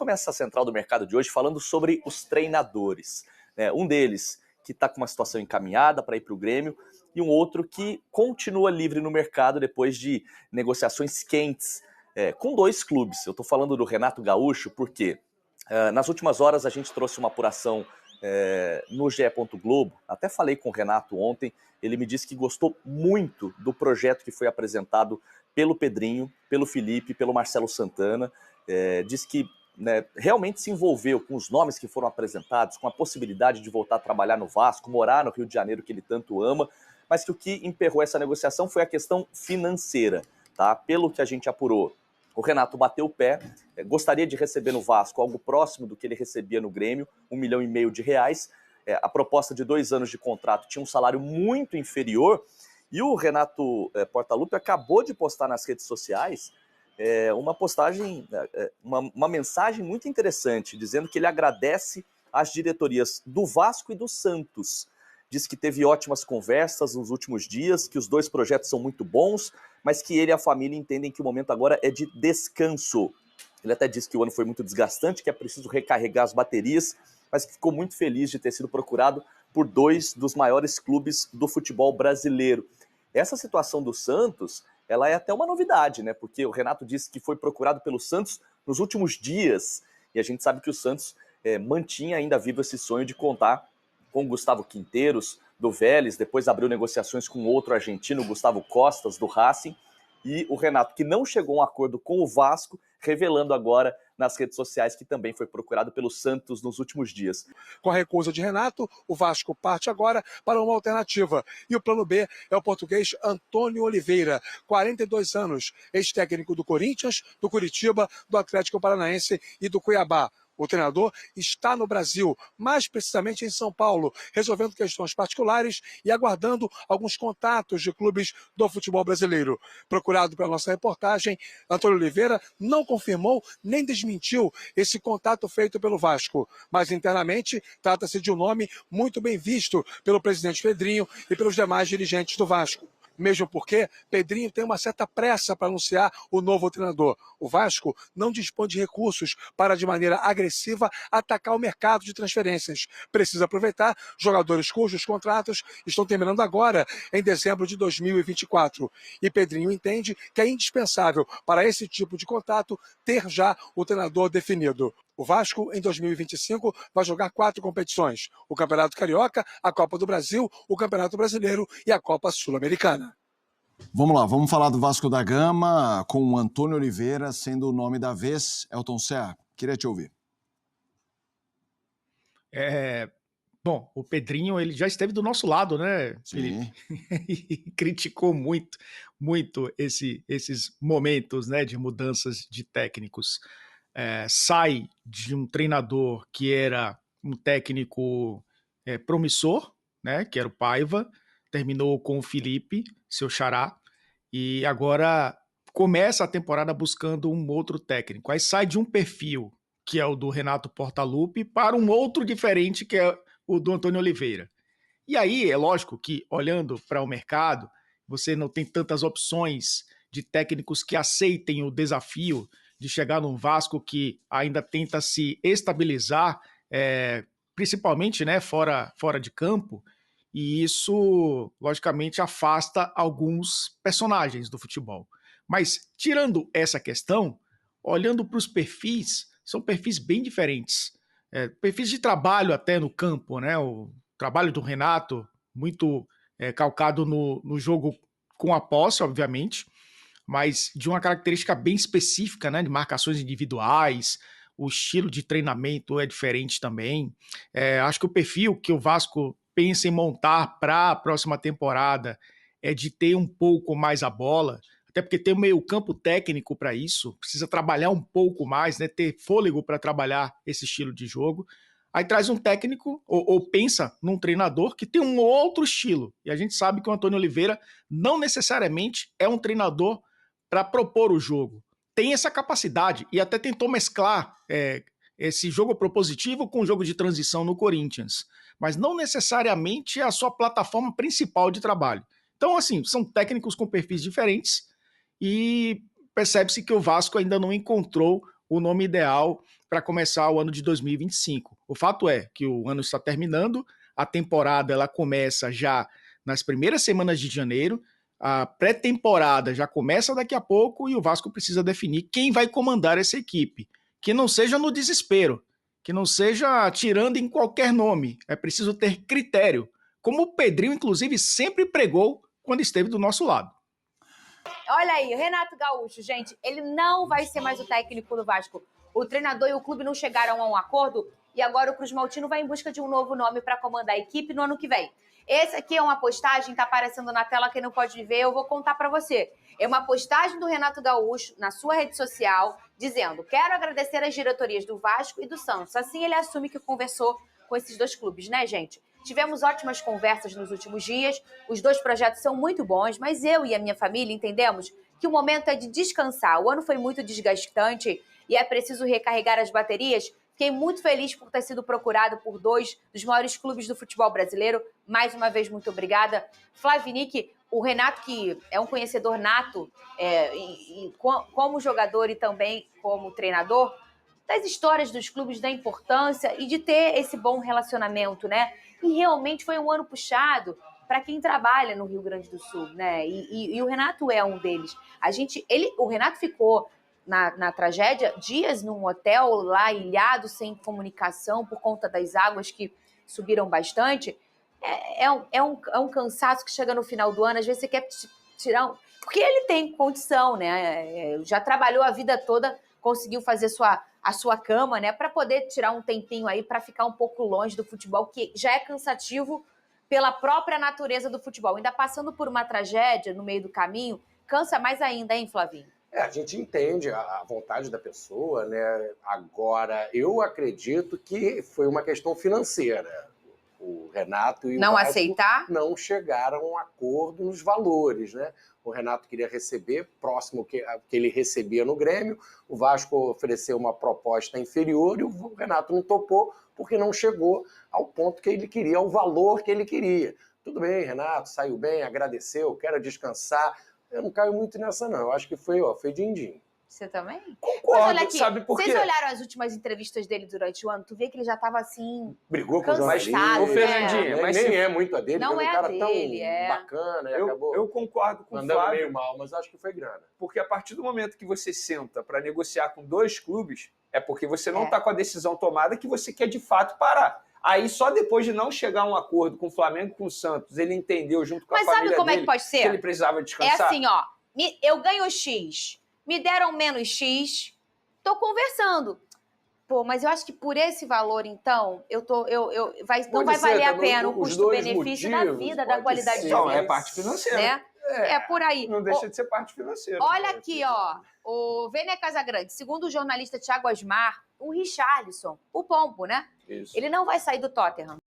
começa a central do mercado de hoje falando sobre os treinadores, né? Um deles que está com uma situação encaminhada para ir para o Grêmio e um outro que continua livre no mercado depois de negociações quentes com dois clubes. Eu estou falando do Renato Gaúcho porque nas últimas horas a gente trouxe uma apuração no GE. Globo, até falei com o Renato ontem, ele me disse que gostou muito do projeto que foi apresentado pelo Pedrinho, pelo Felipe, pelo Marcelo Santana, disse que realmente se envolveu com os nomes que foram apresentados, com a possibilidade de voltar a trabalhar no Vasco, morar no Rio de Janeiro, que ele tanto ama, mas que o que emperrou essa negociação foi a questão financeira, tá? Pelo que a gente apurou, o Renato bateu o pé, gostaria de receber no Vasco algo próximo do que ele recebia no Grêmio, R$1,5 milhão. A proposta de 2 anos de contrato tinha um salário muito inferior, e o Renato Portaluppi acabou de postar nas redes sociais uma postagem, uma mensagem muito interessante, dizendo que ele agradece às diretorias do Vasco e do Santos. Diz que teve ótimas conversas nos últimos dias, que os dois projetos são muito bons, mas que ele e a família entendem que o momento agora é de descanso. Ele até disse que o ano foi muito desgastante, que é preciso recarregar as baterias, mas que ficou muito feliz de ter sido procurado por 2 dos maiores clubes do futebol brasileiro. Essa situação do Santos, ela é até uma novidade, né? Porque o Renato disse que foi procurado pelo Santos nos últimos dias, e a gente sabe que o Santos mantinha ainda vivo esse sonho de contar com o Gustavo Quinteiros, do Vélez, depois abriu negociações com outro argentino, Gustavo Costas, do Racing, e o Renato, que não chegou a um acordo com o Vasco, revelando agora nas redes sociais que também foi procurado pelo Santos nos últimos dias. Com a recusa de Renato, o Vasco parte agora para uma alternativa. E o plano B é o português Antônio Oliveira, 42 anos, ex-técnico do Corinthians, do Curitiba, do Atlético Paranaense e do Cuiabá. O treinador está no Brasil, mais precisamente em São Paulo, resolvendo questões particulares e aguardando alguns contatos de clubes do futebol brasileiro. Procurado pela nossa reportagem, Antônio Oliveira não confirmou nem desmentiu esse contato feito pelo Vasco, mas internamente trata-se de um nome muito bem visto pelo presidente Pedrinho e pelos demais dirigentes do Vasco. Mesmo porque Pedrinho tem uma certa pressa para anunciar o novo treinador. O Vasco não dispõe de recursos para, de maneira agressiva, atacar o mercado de transferências. Precisa aproveitar jogadores cujos contratos estão terminando agora, em dezembro de 2024. E Pedrinho entende que é indispensável para esse tipo de contato ter já o treinador definido. O Vasco, em 2025, vai jogar 4 competições: o Campeonato Carioca, a Copa do Brasil, o Campeonato Brasileiro e a Copa Sul-Americana. Vamos lá, vamos falar do Vasco da Gama, com o Antônio Oliveira sendo o nome da vez. Elton Serra, queria te ouvir. Bom, o Pedrinho, ele já esteve do nosso lado, né, Sim. Felipe? E criticou muito esses momentos, né, de mudanças de técnicos. Sai de um treinador que era um técnico promissor, né, que era o Paiva, terminou com o Felipe, seu xará, e agora começa a temporada buscando um outro técnico. Aí sai de um perfil, que é o do Renato Portaluppi, para um outro diferente, que é o do Antônio Oliveira. E aí, é lógico que, olhando para o mercado, você não tem tantas opções de técnicos que aceitem o desafio de chegar num Vasco que ainda tenta se estabilizar, principalmente, né, fora de campo, e isso, logicamente, afasta alguns personagens do futebol. Mas, tirando essa questão, olhando para os perfis, são perfis bem diferentes. Perfis de trabalho até no campo, né? O trabalho do Renato, muito calcado no jogo com a posse, obviamente, mas de uma característica bem específica, né? De marcações individuais, o estilo de treinamento é diferente também. Acho que o perfil que o Vasco pensa em montar para a próxima temporada é de ter um pouco mais a bola, até porque tem um meio-campo técnico para isso, precisa trabalhar um pouco mais, né, ter fôlego para trabalhar esse estilo de jogo. Aí traz um técnico, ou pensa num treinador que tem um outro estilo. E a gente sabe que o Antônio Oliveira não necessariamente é um treinador para propor o jogo. Tem essa capacidade e até tentou mesclar esse jogo propositivo com o jogo de transição no Corinthians, mas não necessariamente é a sua plataforma principal de trabalho. Então, assim, são técnicos com perfis diferentes e percebe-se que o Vasco ainda não encontrou o nome ideal para começar o ano de 2025. O fato é que o ano está terminando, a temporada ela começa já nas primeiras semanas de janeiro, a pré-temporada já começa daqui a pouco e o Vasco precisa definir quem vai comandar essa equipe. Que não seja no desespero, que não seja atirando em qualquer nome. É preciso ter critério, como o Pedrinho, inclusive, sempre pregou quando esteve do nosso lado. Olha aí, Renato Gaúcho, gente, ele não vai ser mais o técnico do Vasco. O treinador e o clube não chegaram a um acordo e agora o Cruz Maltino vai em busca de um novo nome para comandar a equipe no ano que vem. Esse aqui é uma postagem, tá aparecendo na tela, quem não pode ver, eu vou contar para você. É uma postagem do Renato Gaúcho na sua rede social, dizendo: quero agradecer as diretorias do Vasco e do Santos. Assim ele assume que conversou com esses dois clubes, né, gente? Tivemos ótimas conversas nos últimos dias, os dois projetos são muito bons, mas eu e a minha família entendemos que o momento é de descansar. O ano foi muito desgastante e é preciso recarregar as baterias. Fiquei muito feliz por ter sido procurado por dois dos maiores clubes do futebol brasileiro. Mais uma vez, muito obrigada. Flavinic, o Renato, que é um conhecedor nato, como jogador e também como treinador, das histórias dos clubes, da importância e de ter esse bom relacionamento, né? E realmente foi um ano puxado para quem trabalha no Rio Grande do Sul, né? E o Renato é um deles. O Renato ficou na tragédia dias num hotel lá ilhado, sem comunicação, por conta das águas que subiram bastante. É um cansaço que chega no final do ano, às vezes você quer tirar porque ele tem condição, né? Já trabalhou a vida toda, conseguiu fazer a sua cama, né? Para poder tirar um tempinho aí para ficar um pouco longe do futebol, que já é cansativo pela própria natureza do futebol. Ainda passando por uma tragédia no meio do caminho, cansa mais ainda, hein, Flavinho? A gente entende a vontade da pessoa, né? Agora, eu acredito que foi uma questão financeira. O Renato e o não Vasco aceitar? Não chegaram a um acordo nos valores, né? O Renato queria receber próximo que ele recebia no Grêmio, o Vasco ofereceu uma proposta inferior e o Renato não topou porque não chegou ao ponto que ele queria, ao valor que ele queria. Tudo bem, Renato, saiu bem, agradeceu, quero descansar. Eu não caio muito nessa, não. Eu acho que foi din-din. Você também? Concordo, mas olha aqui, sabe por quê? Vocês olharam as últimas entrevistas dele durante o ano? Tu vê que ele já estava assim... Brigou com o cansado, jornalista. né? Ô, Fernandinho, mas nem é muito a dele. Não é um é a cara dele, tão bacana e acabou Eu concordo com o mandando Flávio, meio mal, mas acho que foi grana. porque a partir do momento que você senta para negociar com dois clubes, é porque você não está com a decisão tomada que você quer de fato parar. Aí só depois de não chegar a um acordo com o Flamengo e com o Santos, ele entendeu junto com a família sabe como dele é que pode ser? que ele precisava descansar. É assim, ó, eu ganho X, me deram menos X, tô conversando. Pô, mas eu acho que por esse valor, então, não vai valer a pena o custo-benefício da vida, da qualidade de vida. Então, é parte financeira. Né? É por aí. Não deixa de ser parte financeira. Olha aqui, ó, o Vênia Casagrande, segundo o jornalista Thiago Asmar, o Richarlison, o Pombo, né? Isso. Ele não vai sair do Tottenham.